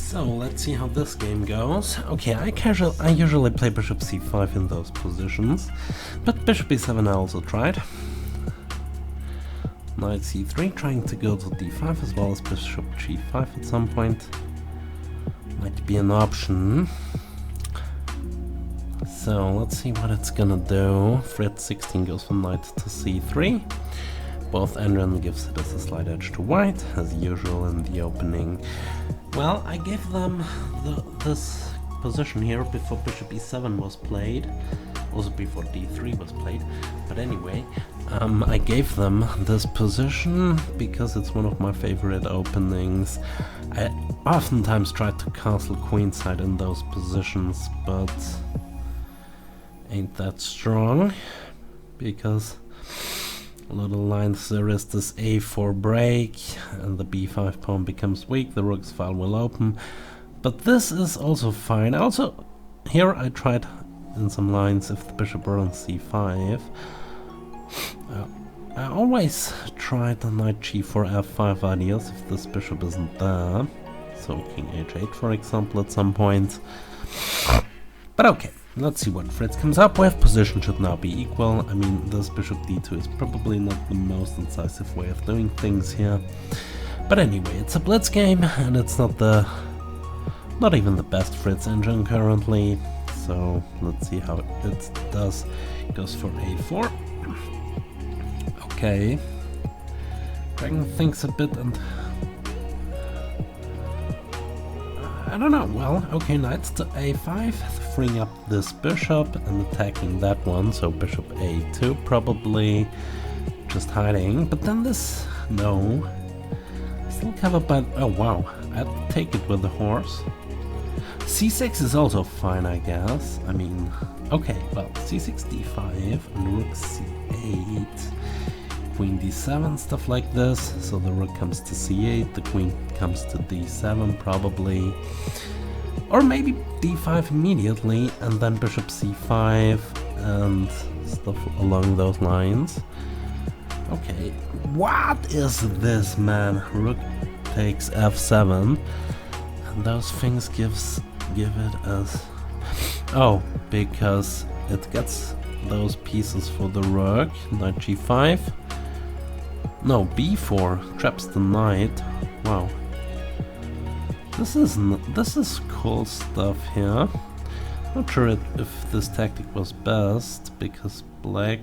So let's see how this game goes. Okay, I usually play bishop c5 in those positions, but bishop e7 I also tried. Knight c3, trying to go to d5 as well as bishop g5 at some point. Might be an option. So let's see what it's gonna do. Fred 16 goes from knight to c3. Both Andren gives it as a slight edge to white, as usual in the opening. Well, I gave them this position here before bishop e7 was played, also before d3 was played, but anyway, I gave them this position because it's one of my favorite openings. I oftentimes try to castle queenside in those positions, but ain't that strong, because little lines there is this a4 break and the b5 pawn becomes weak, the rook's file will open, but this is also fine. Also here I tried in some lines if the bishop were on c5. I always tried the knight g4 f5 ideas if this bishop isn't there, so king h8 for example at some point. But okay, let's see what Fritz comes up with. Position should now be equal. I mean, this bishop d2 is probably not the most incisive way of doing things here. But anyway, it's a blitz game, and it's not even the best Fritz engine currently. So let's see how it does. It goes for a4. Okay. Dragon thinks a bit and I don't know. Well, okay, knight to a5, freeing up this bishop and attacking that one, so bishop a2 probably just hiding, but then this, no, still covered by, oh wow, I'd take it with the horse. c6 is also fine, I guess. I mean, okay, well, c6, d5, and rook c8, queen d7, stuff like this, so the rook comes to c8, the queen comes to d7 probably, or maybe d5 immediately and then bishop c5 and stuff along those lines. Okay, what is this, man? Rook takes f7 and those things give it as, oh, because it gets those pieces for the rook. Knight g5, no, b4 traps the knight. Wow, this is cool stuff here. Not sure if this tactic was best, because black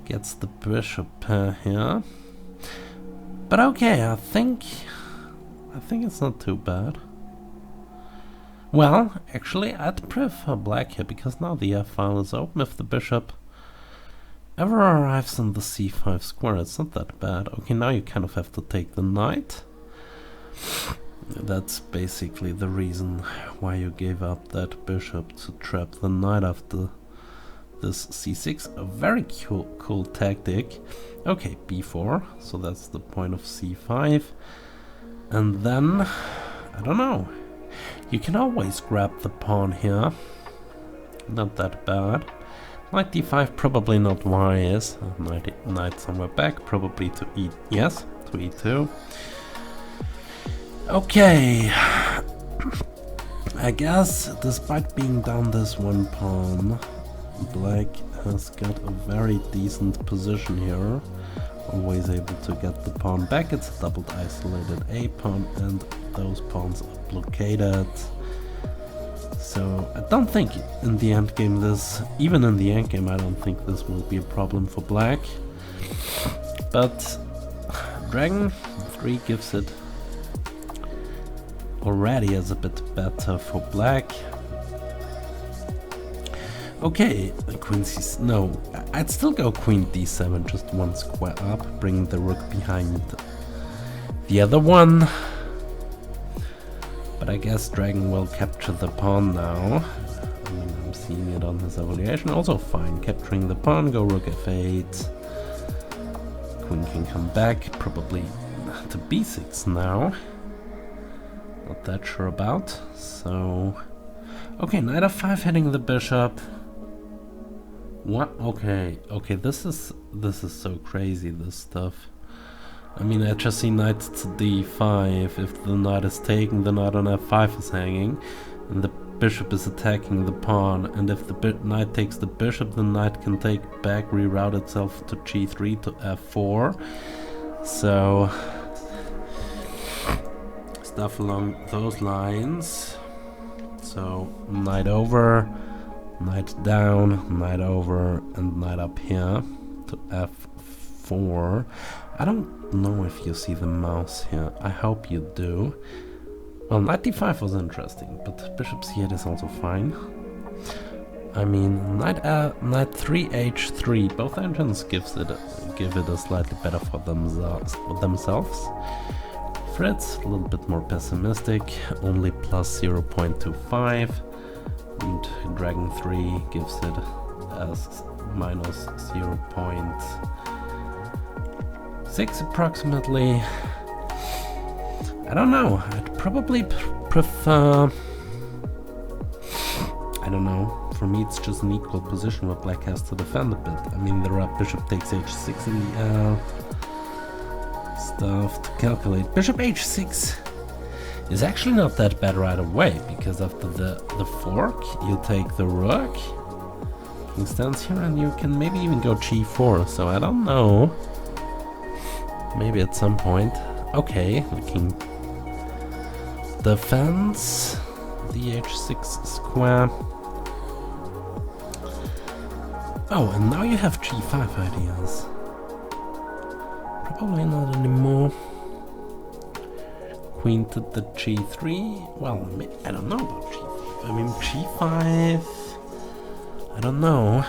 gets the bishop pair here. But okay, I think it's not too bad. Well, actually I'd prefer black here, because now the f-file is open. If the bishop ever arrives on the c5 square, it's not that bad. Okay, now you kind of have to take the knight. That's basically the reason why you gave up that bishop, to trap the knight after this c6. A very cool tactic. Okay, b4, so that's the point of c5. And then, I don't know, you can always grab the pawn here. Not that bad. Knight d5 probably not wise. Knight somewhere back, probably to yes, to e2. Okay, I guess despite being down this one pawn, black has got a very decent position here. Always able to get the pawn back. It's a doubled isolated a pawn and those pawns are blockaded. So I don't think in the endgame even in the endgame I don't think this will be a problem for black. But Dragon 3 gives it already as a bit better for black. Okay, queen c, no, I'd still go queen d7, just one square up, bring the rook behind the other one. But I guess Dragon will capture the pawn now. I mean, I'm seeing it on his evaluation. Also fine, capturing the pawn, go rook f8. Queen can come back, probably to b6 now. Not that sure about. So, okay, knight f5 hitting the bishop. What? Okay, this is so crazy, this stuff. I mean, I just see knight to d5. If the knight is taken, the knight on f5 is hanging, and the bishop is attacking the pawn. And if the knight takes the bishop, the knight can take back, reroute itself to g3 to f4. So stuff along those lines. So knight over, knight down, knight over, and knight up here to f4. I don't know if you see the mouse here. I hope you do. Well, knight d5 was interesting, but bishop c8 is also fine. I mean, knight 3 h3. Both engines give it a slightly better for themselves. Fritz a little bit more pessimistic, only plus 0.25, and Dragon 3 gives it as minus 0.6 approximately. I don't know, I'd probably prefer... I don't know, for me it's just an equal position where black has to defend a bit. I mean, there are bishop takes h6 in the air, stuff to calculate. Bishop h6 is actually not that bad right away, because after the fork, you take the rook, king stands here, and you can maybe even go g4, so I don't know. Maybe at some point. Okay, the king defends the h6 square. Oh, and now you have g5 ideas. Probably not anymore. Queen to the g3. Well, I don't know about g5. I mean, g5. I don't know.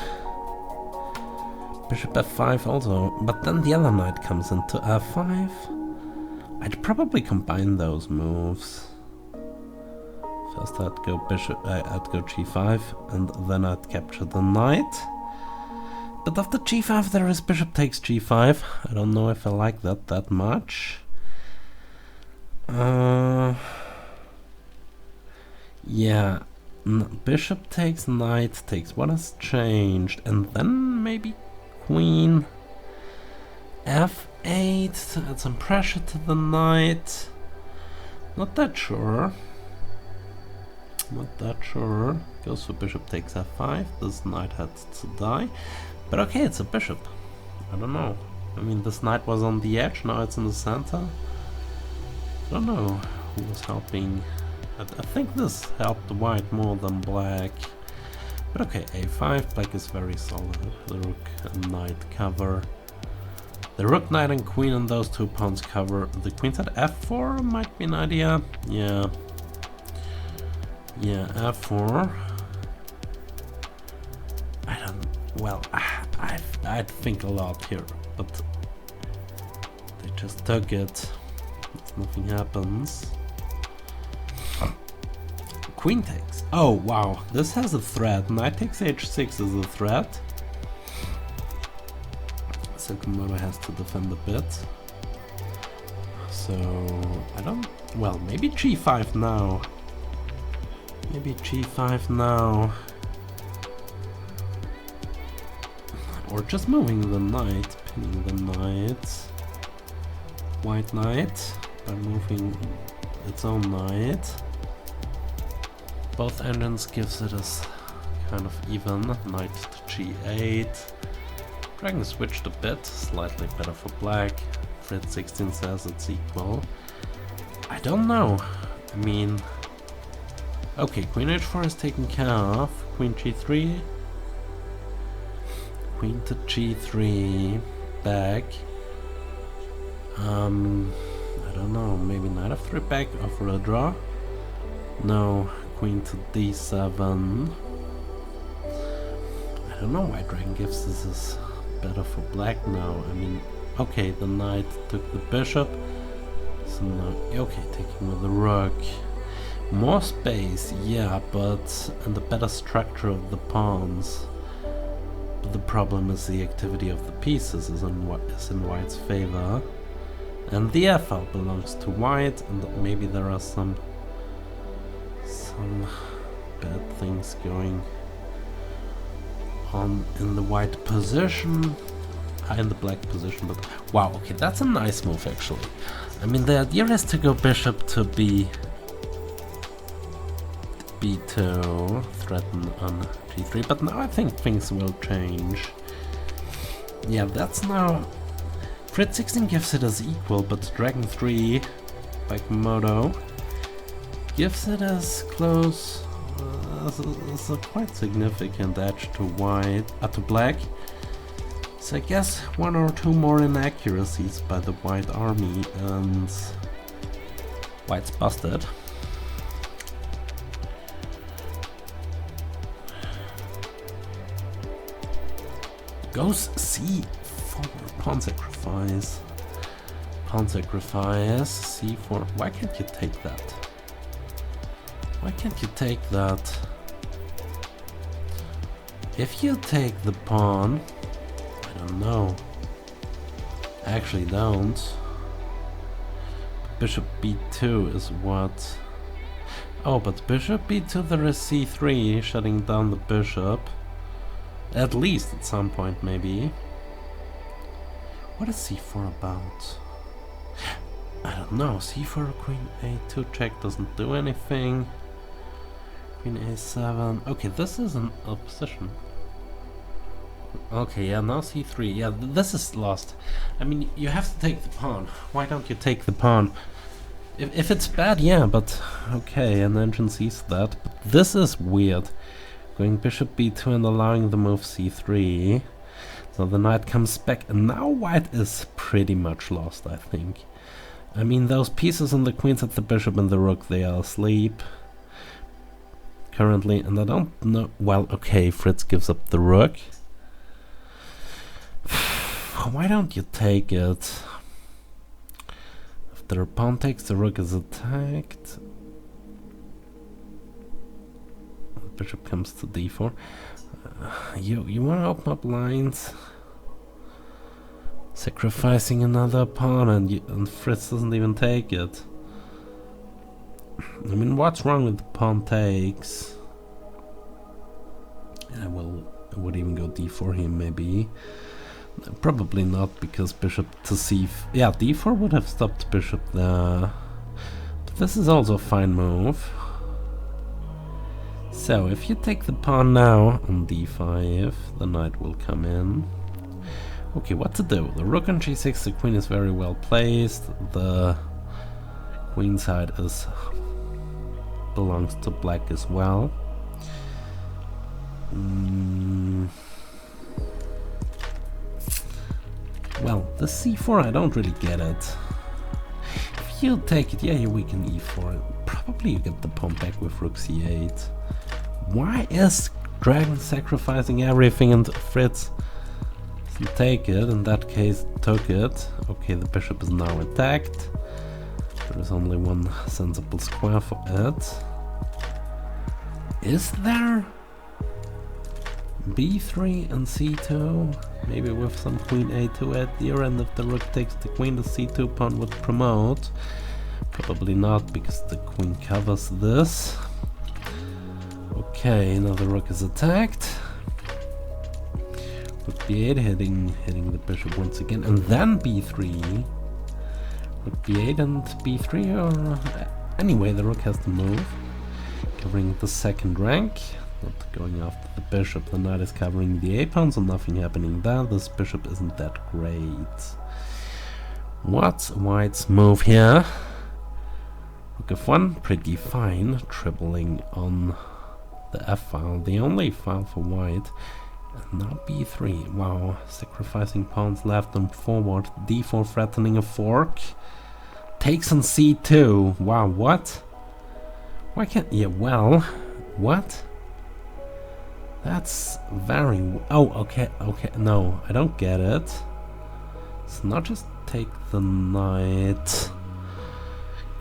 Bishop f5 also. But then the other knight comes into f5. I'd probably combine those moves. First I'd go g5, and then I'd capture the knight. But after g5 there is bishop takes g5. I don't know if I like that much. Yeah, bishop takes, knight takes. What has changed? And then maybe queen f8 to add some pressure to the knight. Not that sure. Not that sure. Goes for bishop takes f5. This knight had to die. But okay, it's a bishop. I don't know. I mean, this knight was on the edge, now it's in the center. I don't know who was helping. I think this helped white more than black. But okay, a5, black is very solid. The rook and knight cover. The rook, knight, and queen and those two pawns cover. The queen's at f4 might be an idea. Yeah. Yeah, f4. I don't... Well, I'd think a lot here, but they just took it. Nothing happens. Queen takes. Oh, wow. This has a threat. Knight takes h6 is a threat. Sakamoto has to defend a bit. So, I don't... Well, maybe g5 now. Maybe g5 now. Or just moving the knight, pinning the knight. White knight, by moving its own knight. Both engines gives it as kind of even. Knight to g8. Dragon switched a bit, slightly better for black. Fritz 16 says it's equal. I don't know. I mean... Okay, queen h4 is taken care of. Queen g3. Queen to g3. Back. I don't know. Maybe knight f3 back for a draw. No. Queen to d7. I don't know why Dragon gives this is better for black now. I mean, okay, the knight took the bishop. So now, okay, taking with the rook. More space, yeah, but and the better structure of the pawns. But the problem is the activity of the pieces is in white's favor, and the f-file belongs to white, and maybe there are some bad things going on in the white position. high in the black position, but wow, okay, that's a nice move actually. I mean, the idea is to go bishop to b2, threaten on g3, but now I think things will change. Yeah, that's now... Fritz 16 gives it as equal, but Dragon 3 by Komodo gives it as close as a quite significant edge to white, to black. So I guess one or two more inaccuracies by the white army and white's busted. Goes c4, pawn sacrifice. Pawn sacrifice, c4. Why can't you take that? Why can't you take that? If you take the pawn, I don't know. I actually don't. Bishop b2 is what? Oh, but bishop b2 there is c3, shutting down the bishop. At least at some point, maybe. What is c4 about? I don't know. c4, queen a2 check doesn't do anything. Queen a7. Okay, this is an opposition. Okay, yeah, now c3. Yeah, this is lost. I mean, you have to take the pawn. Why don't you take the pawn? If it's bad, yeah, but okay, an engine sees that. But this is weird. Going bishop b2 and allowing the move c3. So the knight comes back, and now white is pretty much lost, I think. I mean, those pieces and the queens at the bishop and the rook, they are asleep currently, and I don't know. Well, okay, Fritz gives up the rook. Why don't you take it? If the pawn takes, the rook is attacked. Bishop comes to d4. You want to open up lines, sacrificing another pawn, and Fritz doesn't even take it. I mean, what's wrong with the pawn takes? I would even go d4 here, maybe. Probably not, because bishop to c. Yeah, d4 would have stopped bishop there. But this is also a fine move. So, if you take the pawn now on d5, the knight will come in. Okay, what to do? The rook on g6, the queen is very well placed. The queen side belongs to black as well. Well, the c4, I don't really get it. If you take it, yeah, you weaken e4. Probably you get the pawn back with rook c8. Why is Dragon sacrificing everything and Fritz doesn't take it? In that case, took it. Okay, the bishop is now attacked. There is only one sensible square for it. Is there b3 and c2? Maybe with some queen a2 at the end. If the rook takes the queen, the c2 pawn would promote. Probably not, because the queen covers this. Okay, now the rook is attacked. Rook b8 hitting the bishop once again, and then b3. Rook b8 and b3, or anyway, the rook has to move, covering the second rank. Not going after the bishop. The knight is covering the a pawn, so nothing happening there. This bishop isn't that great. What's white's move here? Rook f1, pretty fine, tripling on the f-file, the only file for white. And now b3, wow, sacrificing pawns left and forward. d4 threatening a fork. Takes on c2, wow, what? Why can't, yeah, well, what? That's very, oh, okay, no, I don't get it. It's not just take the knight.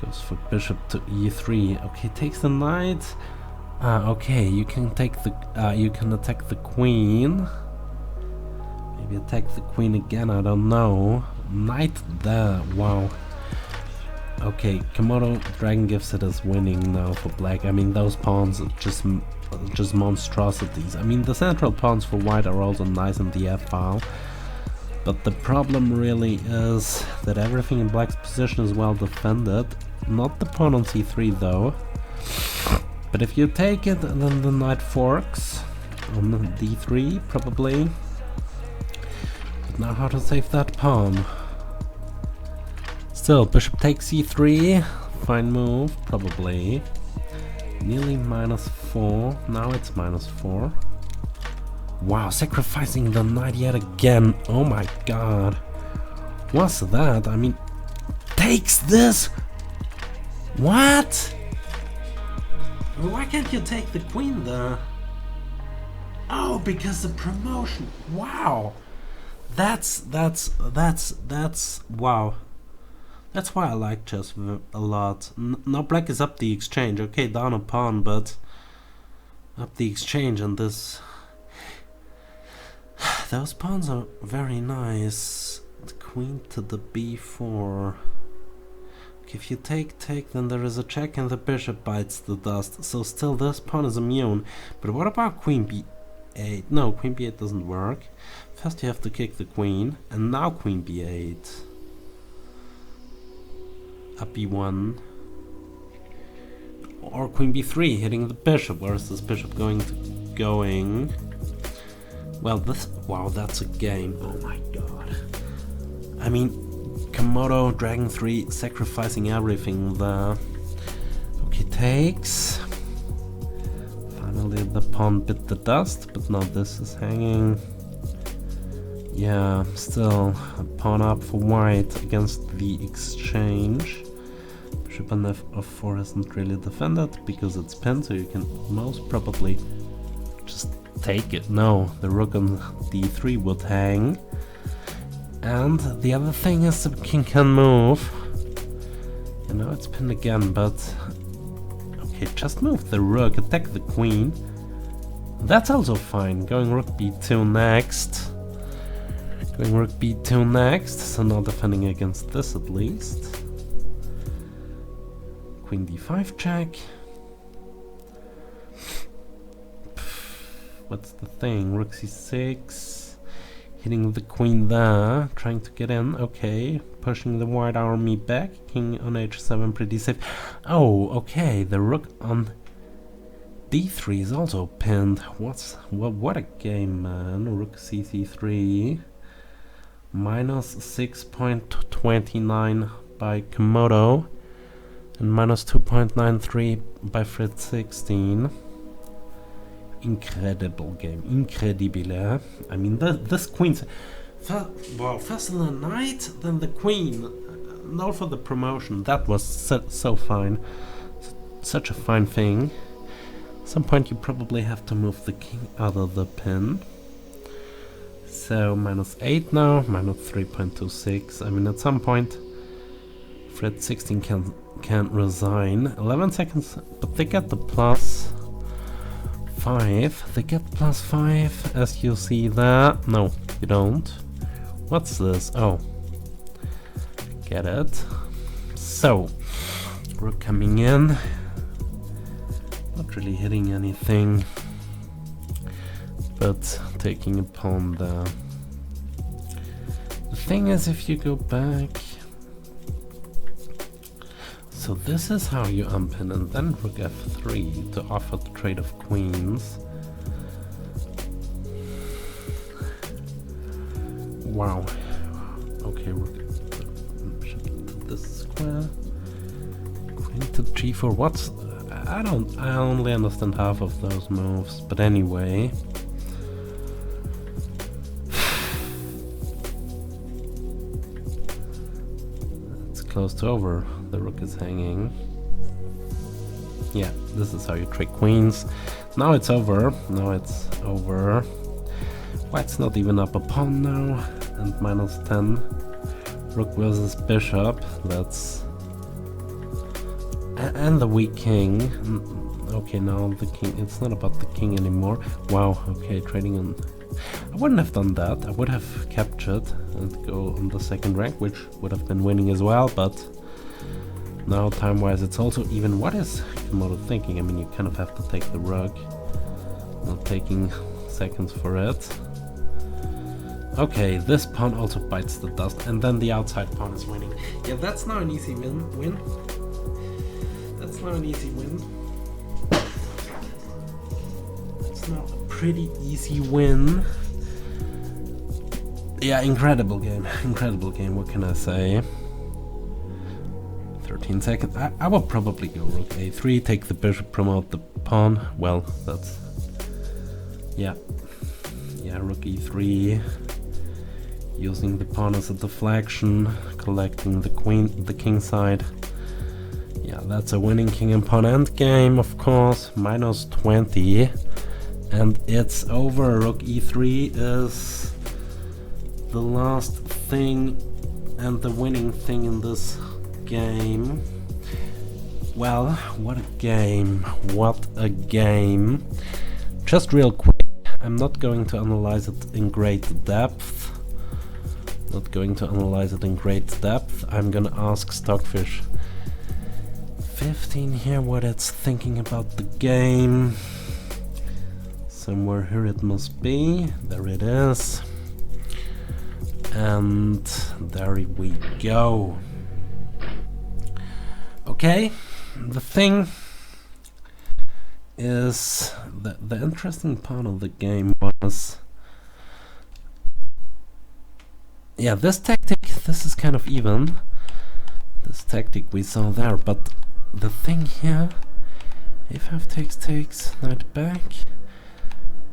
Goes for bishop to e3. Okay, takes the knight. Okay, you can take the you can attack the queen. Maybe attack the queen again, I don't know. Knight there, wow. Okay, Komodo Dragon gives it as winning now for black. I mean, those pawns are just monstrosities. I mean, the central pawns for white are also nice in the f-file. But the problem really is that everything in black's position is well defended. Not the pawn on c3 though. But if you take it, then the knight forks on d3 probably. But now how to save that pawn? Still, bishop takes c3. Fine move, probably. Nearly -4. Now it's -4. Wow, sacrificing the knight yet again. Oh my god. What's that? I mean, takes this? What? Why can't you take the queen there? Oh, because the promotion. Wow. That's wow. That's why I like chess a lot. Now black is up the exchange. Okay, down a pawn, but up the exchange, and this. Those pawns are very nice. The queen to the b4. Okay, if you take, then there is a check and the bishop bites the dust. So still this pawn is immune. But what about queen b8? No, queen b8 doesn't work. First you have to kick the queen, and now queen b8. Up b1. Or queen b3, hitting the bishop. Where is this bishop going? Well, wow, that's a game. Oh my god. I mean, Komodo, Dragon 3, sacrificing everything there. Okay, takes. Finally the pawn bit the dust, but now this is hanging. Yeah, still a pawn up for white against the exchange. Bishop on f4 isn't really defended because it's pinned, so you can most probably just take it. No, the rook on d3 would hang. And the other thing is the king can move. You know, it's pinned again, but okay, just move the rook, attack the queen. That's also fine. Going rook b2 next. Going rook b2 next, so not defending against this at least. Queen d5 check. What's the thing? Rook c6. Hitting the queen there, trying to get in. Okay, pushing the white army back. King on h7, pretty safe. Oh, okay, the rook on d3 is also pinned. What a game, man. Rook c3. -6.29 by Komodo and -2.93 by Fritz16. Incredible game, incredibile. I mean, this queen's first the knight, then the queen. Now for the promotion. That was so fine, such a fine thing. At some point you probably have to move the king out of the pin. So -8 now, -3.26. I mean, at some point Fritz16 can't resign. 11 seconds, but they get the +5. They get +5, as you see there. No, you don't. What's this? Oh, get it. So, rook coming in. Not really hitting anything, but taking a pawn there. The thing is, if you go back. So this is how you unpin, and then rook f3 to offer the trade of queens. Wow. Okay, rook this square. Queen to g4. What's I only understand half of those moves, but anyway. It's close to over. The rook is hanging. Yeah, this is how you trick queens. Now it's over. Now it's over. White's not even up a pawn now. And -10. Rook versus bishop. That's... And the weak king. Okay, now the king. It's not about the king anymore. Wow, okay, trading on... I wouldn't have done that. I would have captured and go on the second rank, which would have been winning as well, but... Now, time-wise, it's also even. What is Komodo thinking? I mean, you kind of have to take the rook. Not taking seconds for it. Okay, this pawn also bites the dust, and then the outside pawn is winning. Yeah, that's not an easy win. That's not an easy win. It's not a pretty easy win. Yeah, incredible game. Incredible game, what can I say? 13 seconds. I will probably go rook a3, take the bishop, promote the pawn. Well, that's... Yeah. Yeah, rook e3. Using the pawn as a deflection, collecting the queen, the king side. Yeah, that's a winning king and pawn endgame, of course. Minus 20. And it's over. Rook e3 is the last thing and the winning thing in this game. Well, what a game. What a game. Just real quick, I'm not going to analyze it in great depth. I'm gonna ask Stockfish 15 here what it's thinking about the game. Somewhere here it must be. There it is. And there we go. Okay, the thing is the interesting part of the game was, yeah, this tactic, this is kind of even. This tactic we saw there, but the thing here, a5 takes, knight back.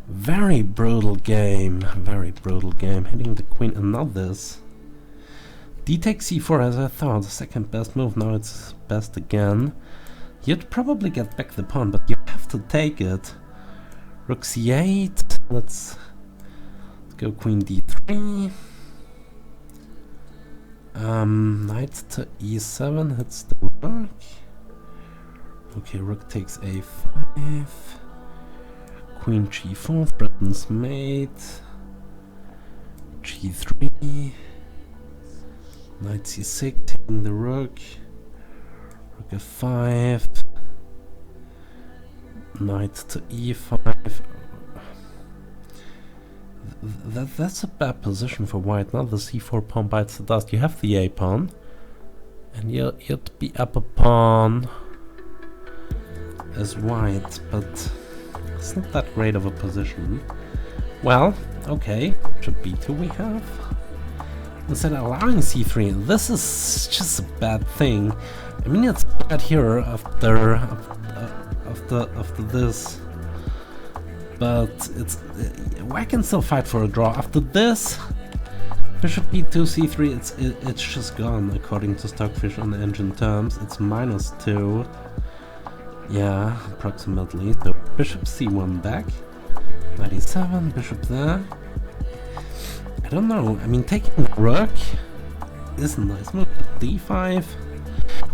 Very brutal game, hitting the queen and not this. D takes c4 as I thought, the second best move, now it's best again. You'd probably get back the pawn, but you have to take it. Rook c8, let's go queen d3. Knight to e7 hits the rook. Okay, rook takes a5. Queen g4 threatens mate. g3. Knight c6 taking the rook. Rook f5. Knight to e5. That's a bad position for white. Now the c4 pawn bites the dust. You have the a pawn, and you'd be up a pawn as white, but it's not that great of a position. Well, okay, bishop b2 we have. Instead of allowing c3, this is just a bad thing. I mean, it's bad here after this. But it's white can still fight for a draw. After this, bishop b2, c3, it's just gone according to Stockfish on the engine terms. It's -2, yeah, approximately. So bishop c1 back, knight e7, bishop there. I don't know. I mean, taking the rook is a nice move. d5.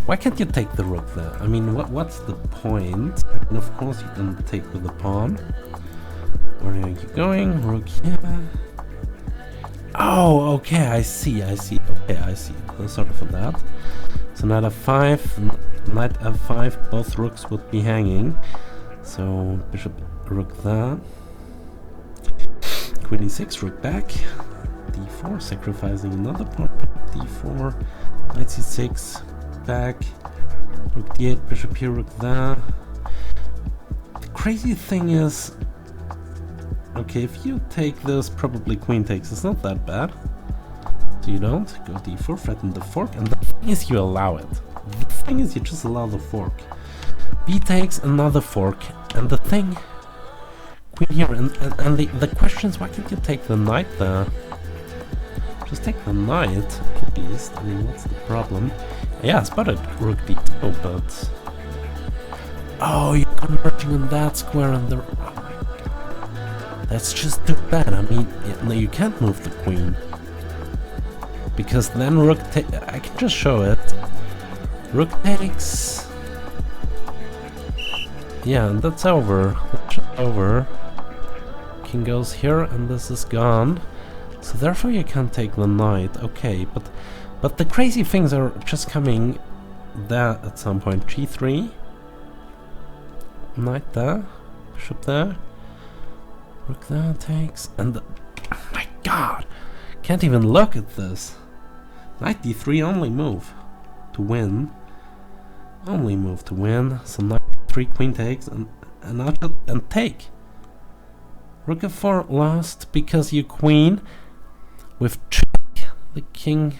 Why can't you take the rook there? I mean, what's the point? I mean, of course you can take with the pawn. Where are you going? Rook here. Oh, okay, I see. Okay, I see. Sorry for that. So knight f5, knight f5, both rooks would be hanging. So bishop, rook there. Queen e6, rook back. d4, sacrificing another pawn. d4, knight c6, back. Rook d8, bishop here, rook there. The crazy thing is, okay, if you take this, probably queen takes. It's not that bad. So you don't go d4, threaten the fork, and the thing is you allow it. The thing is you just allow the fork. B takes another fork, and the thing, queen here, and the question is, why can't you take the knight there? Just take the knight, at least. I mean, what's the problem? Yeah, I spotted rook d2, but... Oh, you're converging on that square and the... That's just too bad. I mean, no, you can't move the queen. Because then rook I can just show it. Rook takes... Yeah, and that's over. That's over. King goes here, and this is gone. So therefore you can't take the knight. Okay, but the crazy things are just coming there at some point. g3. Knight there. Bishop there. Rook there takes, and oh my god! Can't even look at this. Knight d3 only move to win. Only move to win. So knight 3 queen takes and take. Rook f4 lost because you queen with check the king.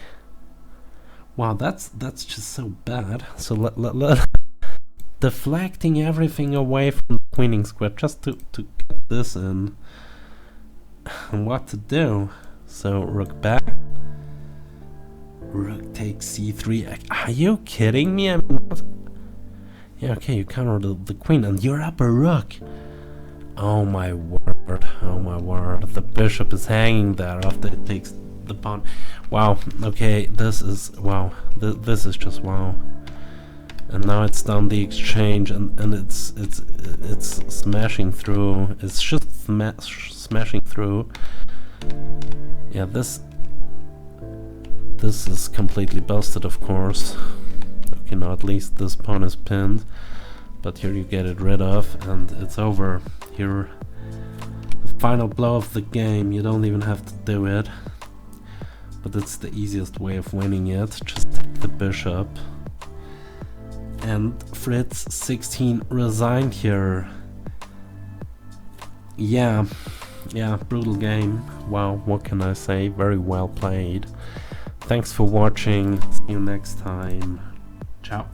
Wow, that's just so bad. So let deflecting everything away from the queening square just to get this in. And what to do? So rook back. Rook takes c3. Are you kidding me? I mean, what? Yeah, okay, you counter the queen and you're up a rook. Oh my word, oh my word. The bishop is hanging there after it takes the pawn. Wow, okay, this is, wow. This is just wow. And now it's done the exchange and it's smashing through. It's just smashing through. Yeah, this is completely busted, of course. Okay, now at least this pawn is pinned. But here you get it rid of and it's over. Here, the final blow of the game. You don't even have to do it. But it's the easiest way of winning it. Just take the bishop. And Fritz 16 resigned here. Yeah, brutal game. Wow, what can I say? Very well played. Thanks for watching. See you next time. Ciao.